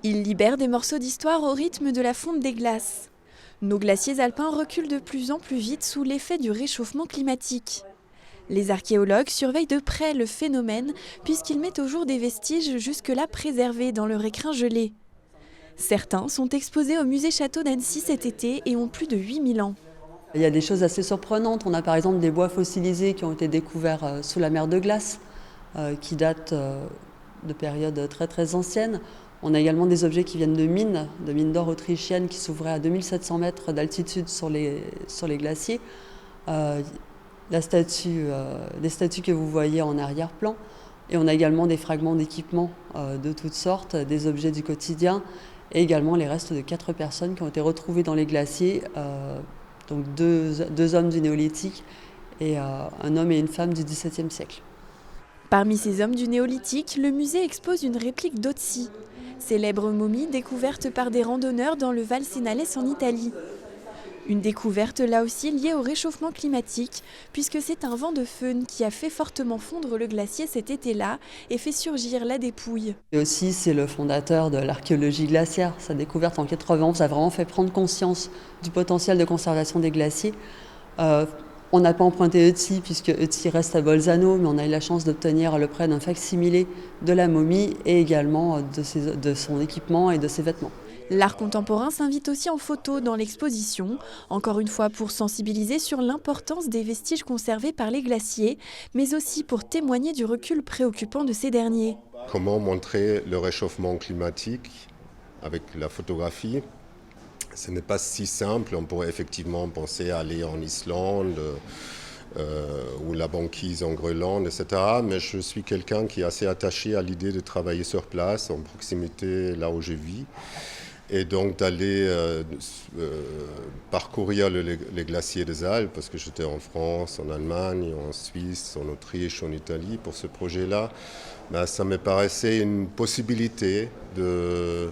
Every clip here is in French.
Ils libèrent des morceaux d'histoire au rythme de la fonte des glaces. Nos glaciers alpins reculent de plus en plus vite sous l'effet du réchauffement climatique. Les archéologues surveillent de près le phénomène puisqu'ils mettent au jour des vestiges jusque-là préservés dans leur écrin gelé. Certains sont exposés au musée Château d'Annecy cet été et ont plus de 8000 ans. Il y a des choses assez surprenantes. On a par exemple des bois fossilisés qui ont été découverts sous la mer de glace, qui datent de périodes très très anciennes. On a également des objets qui viennent de mines d'or autrichiennes qui s'ouvraient à 2700 mètres d'altitude sur les glaciers. Les statues que vous voyez en arrière-plan. Et on a également des fragments d'équipements de toutes sortes, des objets du quotidien et également les restes de 4 personnes qui ont été retrouvées dans les glaciers, donc deux hommes du néolithique et un homme et une femme du XVIIe siècle. Parmi ces hommes du néolithique, le musée expose une réplique d'Otzi, célèbre momie découverte par des randonneurs dans le Val Senalès en Italie. Une découverte là aussi liée au réchauffement climatique, puisque c'est un vent de föhn qui a fait fortement fondre le glacier cet été-là et fait surgir la dépouille. Et aussi, c'est le fondateur de l'archéologie glaciaire. Sa découverte en 91 a vraiment fait prendre conscience du potentiel de conservation des glaciers. On n'a pas emprunté Ötzi, puisque Ötzi reste à Bolzano, mais on a eu la chance d'obtenir le prêt d'un fac-similé de la momie et également de son équipement et de ses vêtements. L'art contemporain s'invite aussi en photo dans l'exposition, encore une fois pour sensibiliser sur l'importance des vestiges conservés par les glaciers, mais aussi pour témoigner du recul préoccupant de ces derniers. Comment montrer le réchauffement climatique avec la photographie? Ce n'est pas si simple. On pourrait effectivement penser à aller en Islande ou la banquise en Groenland, etc. Mais je suis quelqu'un qui est assez attaché à l'idée de travailler sur place, en proximité là où je vis. Et donc d'aller parcourir les glaciers des Alpes, parce que j'étais en France, en Allemagne, en Suisse, en Autriche, en Italie pour ce projet-là, ça me paraissait une possibilité de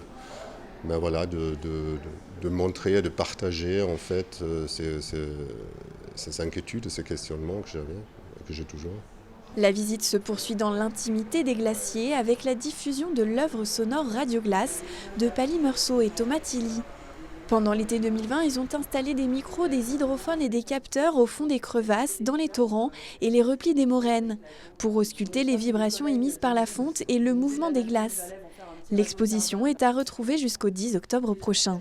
montrer, de partager en fait ces inquiétudes, ces questionnements que j'avais, que j'ai toujours. La visite se poursuit dans l'intimité des glaciers avec la diffusion de l'œuvre sonore Radioglace de Pali Meursault et Thomas Tilly. Pendant l'été 2020, ils ont installé des micros, des hydrophones et des capteurs au fond des crevasses, dans les torrents et les replis des moraines, pour ausculter les vibrations émises par la fonte et le mouvement des glaces. L'exposition est à retrouver jusqu'au 10 octobre prochain.